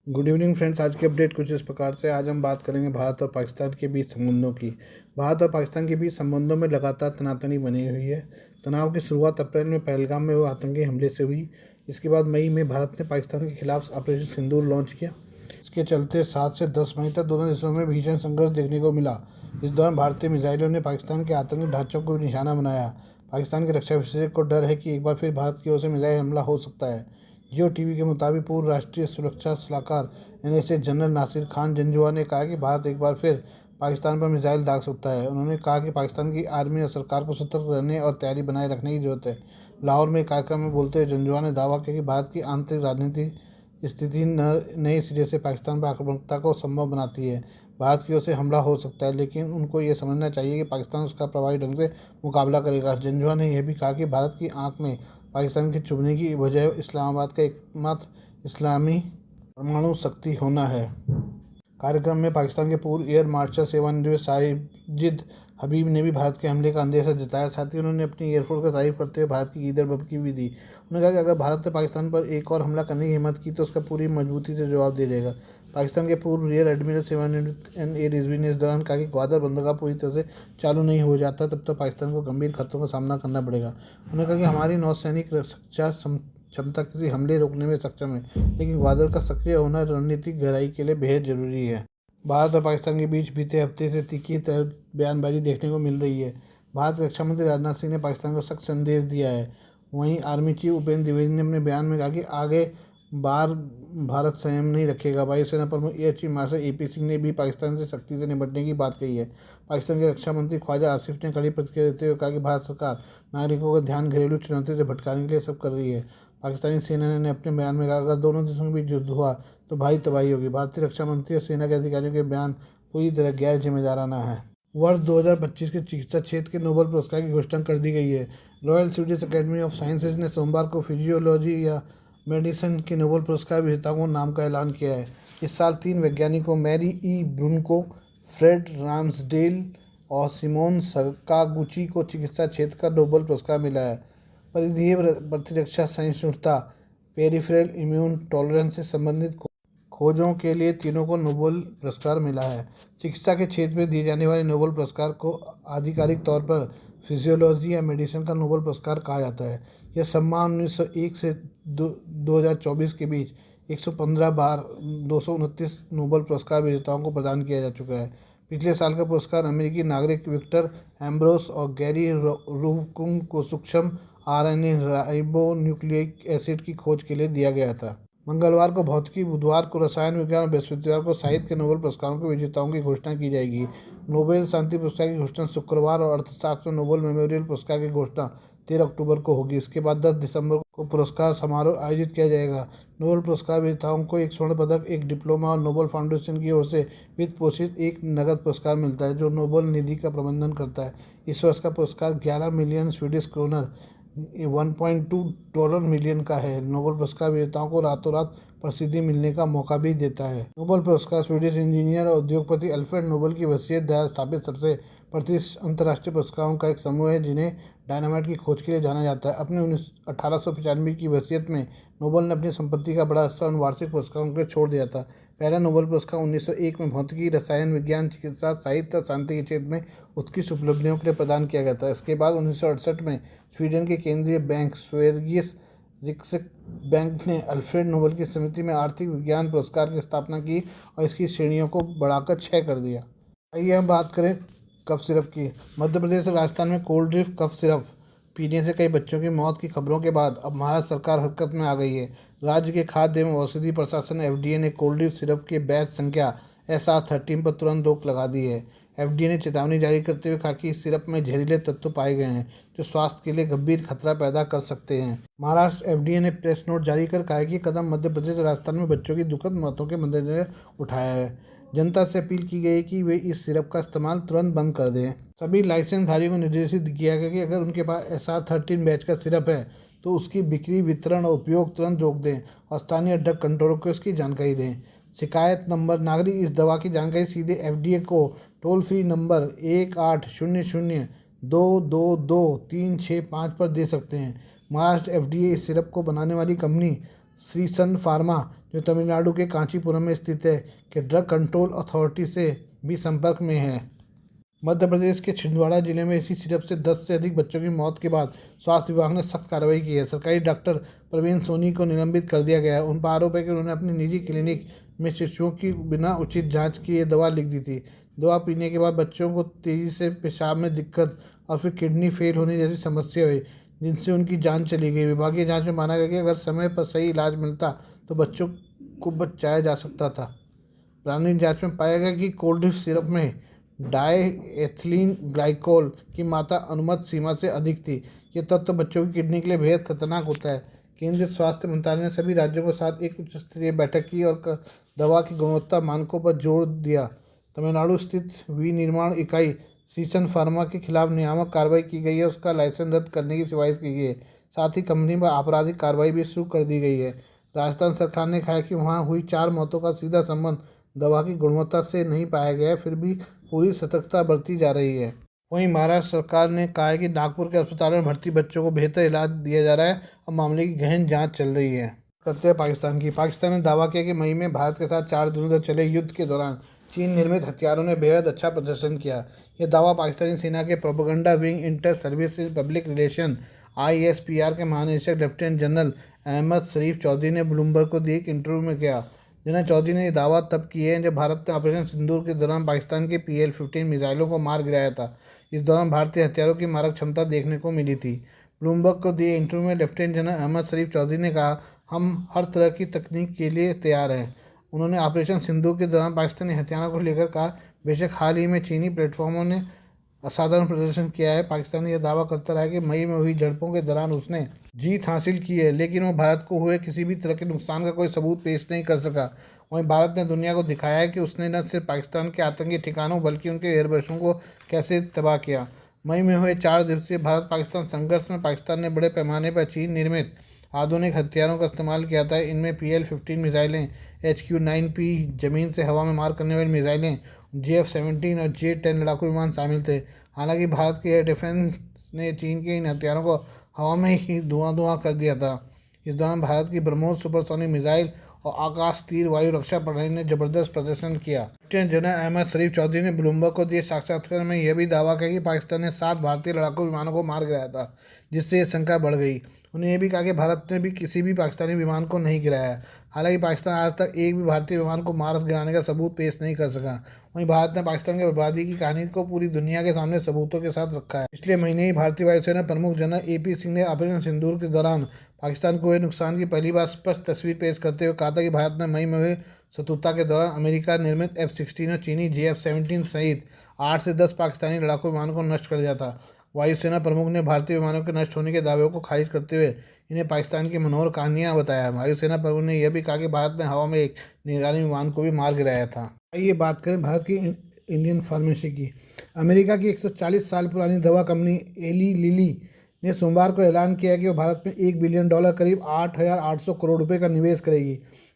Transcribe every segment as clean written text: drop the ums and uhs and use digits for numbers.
Good evening friends. आज की update कुछ इस प्रकार से। आज हम बात करेंगे भारत और पाकिस्तान के बीच संबंधों की। भारत और पाकिस्तान के बीच संबंधों में लगातार तनातनी बनी हुई है। तनाव की शुरुआत अप्रैल में पहलगाम में हुए आतंकी हमले से हुई। इसके बाद मई में भारत ने पाकिस्तान के खिलाफ ऑपरेशन सिंदूर लॉन्च किया। इसके चलते 7 से 10 मई तक दोनों देशों में भीषण संघर्ष देखने को मिला। इस दौरान भारतीय मिसाइलों ने पाकिस्तान के आतंकी ढांचों को निशाना बनाया। पाकिस्तान के रक्षा विशेषज्ञ को डर है कि एक बार फिर भारत की ओर से मिसाइल हमला हो सकता है। जियो टीवी के मुताबिक पूर्व राष्ट्रीय सुरक्षा सलाहकार NSA जनरल नासिर खान जंजुआ ने कहा कि भारत एक बार फिर पाकिस्तान पर मिसाइल दाग सकता है। उन्होंने कहा कि पाकिस्तान की आर्मी और सरकार को सतर्क रहने और तैयारी बनाए रखने की जरूरत है। लाहौर में एक कार्यक्रम में बोलते हुए जंजुआ ने दावा किया कि भारत की आंतरिक राजनीतिक स्थिति नए सिरे से पाकिस्तान पर आक्रामकता को संभव बनाती है। भारत की ओर से हमला हो सकता है, लेकिन उनको ये समझना चाहिए कि पाकिस्तान उसका प्रभावी ढंग से मुकाबला करेगा। जंजुआ ने यह भी कहा कि भारत की आंख में पाकिस्तान के चुभने की वजह इस्लामाबाद का एकमात्र इस्लामी परमाणु शक्ति होना है। कार्यक्रम में पाकिस्तान के पूर्व एयर मार्शल सेवानिवृत्त साजिद हबीब ने भी भारत के हमले का अंदेशा जताया। साथ ही उन्होंने अपनी एयरफोर्स का तारीफ करते हुए भारत की गीदड़ बबकी भी दी। उन्होंने कहा कि अगर भारत ने पाकिस्तान पर एक और हमला करने की हिम्मत की तो उसका पूरी मजबूती से जवाब दिया जाएगा। पाकिस्तान के पूर्व रियर एडमिरल सेवानिवृत्त NA रिजवी ने इस दौरान कहा कि ग्वादर बंदरगाह पूरी तरह से चालू नहीं हो जाता तब तक पाकिस्तान को गंभीर खतरों का सामना करना पड़ेगा। उन्होंने कहा कि हमारी नौसैनिक रक्षा क्षमता किसी हमले रोकने में सक्षम है, लेकिन ग्वादर का सक्रिय होना रणनीतिक गहराई के लिए बेहद जरूरी है। भारत और पाकिस्तान के बीच बीते हफ्ते से तीखी बयानबाजी देखने को मिल रही है। भारत के रक्षा मंत्री राजनाथ सिंह ने पाकिस्तान को सख्त संदेश दिया है। वहीं आर्मी चीफ उपेंद्र द्विवेदी ने अपने बयान में कहा कि आगे बार भारत संयम नहीं रखेगा। वायुसेना प्रमुख air chief marshal AP Singh ने भी पाकिस्तान से सख्ती से निपटने की बात कही है। पाकिस्तान के रक्षा मंत्री ख्वाजा आसिफ ने कड़ी प्रतिक्रिया देते हुए कहा कि भारत सरकार नागरिकों का ध्यान घरेलू चुनौती से भटकाने के लिए सब कर रही है। पाकिस्तानी सेना ने अपने बयान में कहा अगर दोनों देशों के बीच युद्ध हुआ तो भारी तबाही होगी। भारतीय रक्षा मंत्री और सेना के अधिकारियों के बयान पूरी तरह गैर जिम्मेदाराना है। वर्ष 2025 के चिकित्सा क्षेत्र के नोबेल पुरस्कार की घोषणा कर दी गई है। Royal Swedish academy of sciences ने सोमवार को फिजियोलॉजी या मेडिसिन के नोबेल पुरस्कार विजेताओं को नाम का ऐलान किया है। इस साल 3 वैज्ञानिकों मैरी ब्रूनको, फ्रेड राम्सडेल और सिमोन सकागुची को चिकित्सा क्षेत्र का नोबेल पुरस्कार मिला है। परिधीय प्रतिरक्षा सहिष्णुता, पेरिफेरल इम्यून टॉलरेंस से संबंधित खोजों के लिए तीनों को नोबेल पुरस्कार मिला है। चिकित्सा के क्षेत्र में दिए जाने वाले नोबेल पुरस्कार को आधिकारिक तौर पर फिजियोलॉजी या मेडिसिन का नोबेल पुरस्कार कहा जाता है। यह सम्मान 1901 से 2024 के बीच 115 बार 229 नोबेल पुरस्कार विजेताओं को प्रदान किया जा चुका है। पिछले साल का पुरस्कार अमेरिकी नागरिक विक्टर एम्ब्रोस और गैरी रूकुम को सूक्ष्म RNA राइबोन्यूक्लिक एसिड की खोज के लिए दिया गया था। मंगलवार को भौतिकी, बुधवार को रसायन विज्ञान और बृहस्पतिवार को साहित्य के नोबेल पुरस्कारों के विजेताओं की घोषणा की जाएगी। नोबेल शांति पुरस्कार की घोषणा शुक्रवार और अर्थशास्त्र में नोबेल मेमोरियल पुरस्कार की घोषणा 13 अक्टूबर को होगी। इसके बाद 10 दिसंबर को पुरस्कार समारोह आयोजित किया जाएगा। नोबेल पुरस्कार विजेताओं को एक स्वर्ण पदक, एक डिप्लोमा और नोबेल फाउंडेशन की ओर से वित्त पोषित एक नकद पुरस्कार मिलता है, जो नोबेल निधि का प्रबंधन करता है। इस वर्ष का पुरस्कार 11 मिलियन स्वीडिश क्रोनर $1.2 मिलियन का है। नोबेल पुरस्कार विजेताओं को रातों रात प्रसिद्धि मिलने का मौका भी देता है। नोबेल पुरस्कार स्वीडिश इंजीनियर और उद्योगपति अल्फ्रेड नोबेल की वसीयत द्वारा स्थापित सबसे प्रतिष्ठित अंतर्राष्ट्रीय पुरस्कारों का एक समूह है, जिन्हें डायनामाइट की खोज के लिए जाना जाता है। अपने 1895 की वसीयत में नोबेल ने अपनी संपत्ति का बड़ा हिस्सा उन वार्षिक पुरस्कारों के लिए छोड़ दिया था। पहला नोबेल पुरस्कार 1901 में भौतिकी, रसायन विज्ञान, चिकित्सा, साहित्य और शांति के क्षेत्र में उत्कृष्ट उपलब्धियों के लिए प्रदान किया गया था। इसके बाद 1968 में स्वीडन के केंद्रीय बैंक स्वेरिगेस रिक्सबैंक ने अल्फ्रेड नोबेल की समिति में आर्थिक विज्ञान पुरस्कार की स्थापना की और इसकी श्रेणियों को बढ़ाकर 6 कर दिया। आइए हम बात करें कफ सिरप की। मध्य प्रदेश और राजस्थान में कोल्ड ड्रिंक कफ सिरप पीने से कई बच्चों की मौत की खबरों के बाद अब महाराष्ट्र सरकार हरकत में आ गई है। राज्य के खाद्य एवं औषधि प्रशासन FDA ने कोल्ड ड्रिंक सिरप के बैच संख्या SR13 पर तुरंत रोक लगा दी है। FDA ने चेतावनी जारी करते हुए कहा कि इस सिरप में जहरीले तत्व पाए गए हैं, जो स्वास्थ्य के लिए गंभीर खतरा पैदा कर सकते हैं। महाराष्ट्र FDA ने प्रेस नोट जारी कर कहा कि कदम मध्य प्रदेश और राजस्थान में बच्चों की दुखद मौतों के मद्देनजर उठाया है। जनता से अपील की गई कि वे इस सिरप का इस्तेमाल तुरंत बंद कर दें। सभी लाइसेंसधारियों को निर्देशित किया गया कि अगर उनके पास SR13 बैच का सिरप है तो उसकी बिक्री, वितरण और उपयोग तुरंत रोक दें और स्थानीय ड्रग कंट्रोलर को इसकी जानकारी दें। शिकायत नंबर: नागरिक इस दवा की जानकारी सीधे FDA को टोल फ्री नंबर 1800-222-365 पर दे सकते हैं। महाराष्ट्र FDA इस सिरप को बनाने वाली कंपनी श्रीसन फार्मा, जो तमिलनाडु के कांचीपुरम में स्थित है, के ड्रग कंट्रोल अथॉरिटी से भी संपर्क में है। मध्य प्रदेश के छिंदवाड़ा जिले में इसी सिरप से 10 से अधिक बच्चों की मौत के बाद स्वास्थ्य विभाग ने सख्त कार्रवाई की है। सरकारी डॉक्टर प्रवीण सोनी को निलंबित कर दिया गया है। उन पर आरोप है कि उन्होंने अपनी निजी क्लिनिक में शिशुओं की बिना उचित जांच किए दवा लिख दी थी। दवा पीने के बाद बच्चों को तेजी से पेशाब में दिक्कत और फिर किडनी फेल होने जैसी समस्या हुई, जिनसे उनकी जान चली गई। विभागीय जांच में माना गया कि अगर समय पर सही इलाज मिलता तो बच्चों को बचाया जा सकता था। प्रारंभिक जांच में पाया गया कि कोल्ड ड्रिंक सिरप में डायएथिलीन ग्लाइकोल की मात्रा अनुमत सीमा से अधिक थी। यह तत्व बच्चों की किडनी के लिए बेहद खतरनाक होता है। केंद्रीय स्वास्थ्य मंत्रालय ने सभी राज्यों के साथ एक उच्च स्तरीय बैठक की और दवा की गुणवत्ता मानकों पर जोर दिया। तमिलनाडु स्थित विनिर्माण इकाई सीसन फार्मा के खिलाफ नियामक कार्रवाई की गई है। उसका लाइसेंस रद्द करने की सिफारिश की गई है। साथ ही कंपनी पर आपराधिक कार्रवाई भी शुरू कर दी गई है। राजस्थान सरकार ने कहा है कि वहाँ हुई 4 मौतों का सीधा संबंध दवा की गुणवत्ता से नहीं पाया गया है, फिर भी पूरी सतर्कता बरती जा रही है। वहीं महाराष्ट्र सरकार ने कहा है कि नागपुर के अस्पताल में भर्ती बच्चों को बेहतर इलाज दिया जा रहा है और मामले की गहन जांच चल रही है। करते हैं पाकिस्तान ने दावा किया कि मई में भारत के साथ 4 दिनों तक चले युद्ध के दौरान चीन निर्मित हथियारों ने बेहद अच्छा प्रदर्शन किया। यह दावा पाकिस्तानी सेना के propaganda wing inter services public relation ISPR के महानिदेशक लेफ्टिनेंट जनरल अहमद शरीफ चौधरी ने ब्लूमबर्ग को दिए एक इंटरव्यू में किया। जनरल चौधरी ने यह दावा तब किए हैं जब भारत ने ऑपरेशन सिंदूर के दौरान पाकिस्तान के PL-15 मिसाइलों को मार गिराया था। इस दौरान भारतीय हथियारों की मारक क्षमता देखने को मिली थी। ब्लूमबर्ग को दिए इंटरव्यू में लेफ्टिनेंट जनरल अहमद शरीफ चौधरी ने कहा, हम हर तरह की तकनीक के लिए तैयार हैं। उन्होंने ऑपरेशन सिंदूर के दौरान पाकिस्तानी हथियारों को लेकर कहा, बेशक हाल ही में चीनी प्लेटफॉर्मों ने असाधारण प्रदर्शन किया है। पाकिस्तान यह दावा करता रहा कि मई में हुई झड़पों के दौरान उसने जीत हासिल की है, लेकिन वो भारत को हुए किसी भी तरह के नुकसान का कोई सबूत पेश नहीं कर सका। वहीं भारत ने दुनिया को दिखाया है कि उसने न सिर्फ पाकिस्तान के आतंकी ठिकानों बल्कि उनके एयरबेसों को कैसे तबाह किया। मई में हुए 4 दिवसीय भारत पाकिस्तान संघर्ष में पाकिस्तान ने बड़े पैमाने पर चीन निर्मित आधुनिक हथियारों का इस्तेमाल किया था। इनमें PL-15 मिसाइलें, HQ-9P जमीन से हवा में मार करने वाली मिसाइलें, JF-17 और J-10 लड़ाकू विमान शामिल थे। हालांकि भारत के एयर डिफेंस ने चीन के इन हथियारों को हवा में ही धुआं कर दिया था। इस दौरान भारत की ब्रह्मोस सुपरसोनिक मिसाइल और आकाश तीर वायु रक्षा प्रणाली ने जबरदस्त प्रदर्शन किया। लेफ्टिनेंट जनरल अहमद शरीफ चौधरी ने ब्लूमबर्ग को दिए साक्षात्कार में यह भी दावा किया कि पाकिस्तान ने 7 भारतीय लड़ाकू विमानों को मार गिराया था, जिससे यह शंका बढ़ गई। उन्हें यह भी कहा कि भारत ने भी किसी भी पाकिस्तानी विमान को नहीं गिराया। हालांकि पाकिस्तान आज तक एक भी भारतीय विमान को मार गिराने का सबूत पेश नहीं कर सका। वहीं भारत ने पाकिस्तान की बर्बादी की कहानी को पूरी दुनिया के सामने सबूतों के साथ रखा है। पिछले महीने ही भारतीय वायुसेना प्रमुख जनरल AP सिंह ने ऑपरेशन सिंदूर के दौरान पाकिस्तान को हुए नुकसान की पहली बार स्पष्ट तस्वीर पेश करते हुए कहा था कि भारत ने मई में हुए शत्रुता के दौरान अमेरिका निर्मित F-16 और चीनी JF-17 सहित 8 से 10 पाकिस्तानी लड़ाकू विमानों को नष्ट कर दिया था। वायुसेना प्रमुख ने भारतीय विमानों के नष्ट होने के दावे को खारिज करते हुए इन्हें पाकिस्तान की मनोहर कहानियां बताया। वायुसेना प्रमुख ने यह भी कहा कि भारत ने हवा में एक निगरानी विमान को भी मार गिराया था। आइए बात करें भारत की इंडियन फार्मेसी की। अमेरिका की 140 साल पुरानी दवा कंपनी एली लिली ने सोमवार को ऐलान किया कि वो भारत में $1 बिलियन करीब 8,800 करोड़ रुपए का निवेश करेगी।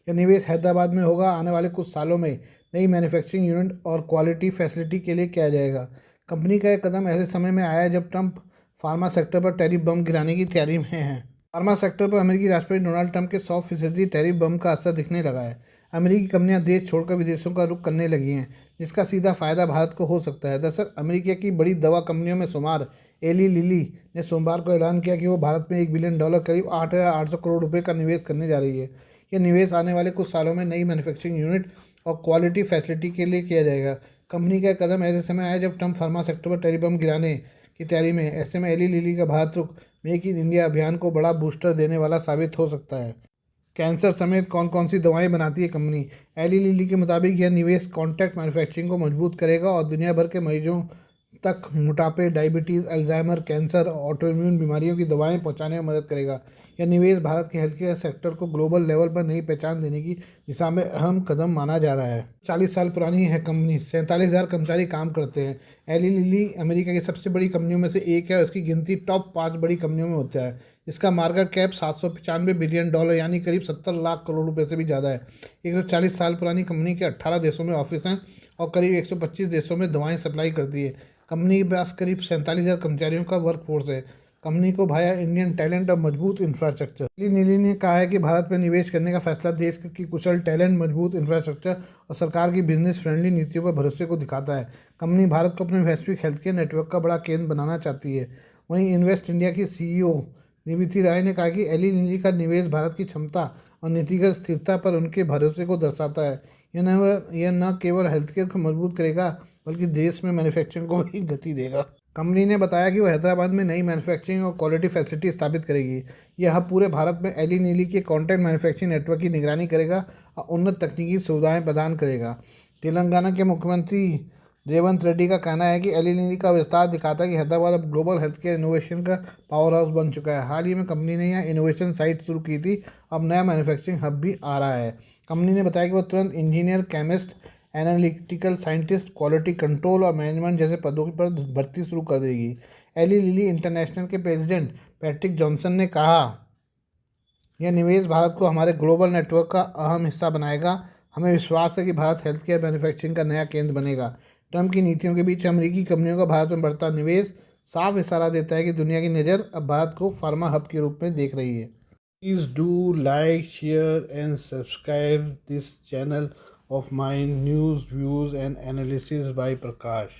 यह निवेश हैदराबाद में होगा। आने वाले कुछ सालों में नई मैन्युफैक्चरिंग यूनिट और क्वालिटी फैसिलिटी के लिए किया जाएगा। कंपनी का यह कदम ऐसे समय में आया है जब ट्रंप फार्मा सेक्टर पर टैरिफ बम गिराने की तैयारी में हैं। फार्मा सेक्टर पर अमेरिकी राष्ट्रपति डोनाल्ड ट्रंप के 100% टैरिफ बम का असर दिखने लगा है। अमेरिकी कंपनियां देश छोड़कर विदेशों का रुख करने लगी हैं, जिसका सीधा फायदा भारत को हो सकता है। दरअसल अमेरिका की बड़ी दवा कंपनियों में शुमार एली लिली ने सोमवार को ऐलान किया कि वो भारत में $1 बिलियन करीब 8,800 करोड़ रुपए का निवेश करने जा रही है। यह निवेश आने वाले कुछ सालों में नई मैन्युफैक्चरिंग यूनिट और क्वालिटी फैसिलिटी के लिए किया जाएगा। कंपनी का कदम ऐसे समय आया जब ट्रंप फार्मा सेक्टर पर टैरिफ बम गिराने की तैयारी में। ऐसे में एली लिली का भारत रुख मेक इन इंडिया अभियान को बड़ा बूस्टर देने वाला साबित हो सकता है। कैंसर समेत कौन कौन सी दवाएं बनाती है कंपनी? एली लिली के मुताबिक यह निवेश कॉन्ट्रैक्ट मैन्युफैक्चरिंग को मजबूत करेगा और दुनिया भर के मरीजों तक मोटापे, डायबिटीज़, अल्जाइमर, कैंसर और ऑटोइम्यून बीमारियों की दवाएं पहुंचाने में मदद करेगा। यह निवेश भारत के हेल्थ केयर सेक्टर को ग्लोबल लेवल पर नई पहचान देने की दिशा में अहम कदम माना जा रहा है। 40 साल पुरानी है कंपनी, 47,000 कर्मचारी काम करते हैं। एली लिली अमेरिका की सबसे बड़ी कंपनियों में से एक है और इसकी गिनती टॉप 5 बड़ी कंपनियों में होता है। इसका मार्केट कैप $795 बिलियन यानी करीब 70 लाख करोड़ रुपए से भी ज़्यादा है। 140 साल पुरानी कंपनी के 18 देशों में ऑफिस हैं और करीब 125 देशों में दवाएं सप्लाई करती है। कंपनी के पास करीब 47,000 कर्मचारियों का वर्कफोर्स है। कंपनी को भाया इंडियन टैलेंट और मजबूत इंफ्रास्ट्रक्चर। एली नीली ने कहा है कि भारत में निवेश करने का फैसला देश की कुशल टैलेंट, मजबूत इंफ्रास्ट्रक्चर और सरकार की बिजनेस फ्रेंडली नीतियों पर भरोसे को दिखाता है। कंपनी भारत को अपने वैश्विक हेल्थ केयर नेटवर्क का बड़ा केंद्र बनाना चाहती है। वहीं इन्वेस्ट इंडिया की सीईओ निविति राय ने कहा कि एली नीली का निवेश भारत की क्षमता और नीतिगत स्थिरता पर उनके भरोसे को दर्शाता है। यह न केवल हेल्थ केयर को मजबूत करेगा बल्कि देश में मैन्युफैक्चरिंग को भी गति देगा। कंपनी ने बताया कि वो हैदराबाद में नई मैन्युफैक्चरिंग और क्वालिटी फैसिलिटी स्थापित करेगी। यह हब पूरे भारत में एली नीली के कॉन्ट्रैक्ट मैन्युफैक्चरिंग नेटवर्क की निगरानी करेगा और उन्नत तकनीकी सुविधाएं प्रदान करेगा। तेलंगाना के मुख्यमंत्री रेवंत रेड्डी का कहना है कि एली नीली का विस्तार दिखाता है कि हैदराबाद अब ग्लोबल हेल्थ केयर इनोवेशन का पावर हाउस बन चुका है। हाल ही में कंपनी ने यहाँ इनोवेशन साइट शुरू की थी, अब नया मैन्युफैक्चरिंग हब भी आ रहा है। कंपनी ने बताया कि वो तुरंत engineer, chemist, analytical scientist, quality control और मैनेजमेंट जैसे पदों पर भर्ती शुरू कर देगी। एली लीली इंटरनेशनल के प्रेसिडेंट पैट्रिक जॉनसन ने कहा, यह निवेश भारत को हमारे ग्लोबल नेटवर्क का अहम हिस्सा बनाएगा। हमें विश्वास है कि भारत हेल्थ केयर मैन्युफैक्चरिंग का नया केंद्र बनेगा। ट्रंप की नीतियों के बीच अमेरिकी कंपनियों का भारत में बढ़ता निवेश साफ इशारा देता है कि दुनिया की नज़र अब भारत को फार्मा हब के रूप में देख रही है। Please do like, share and subscribe this channel of my news, views and analysis by Prakash.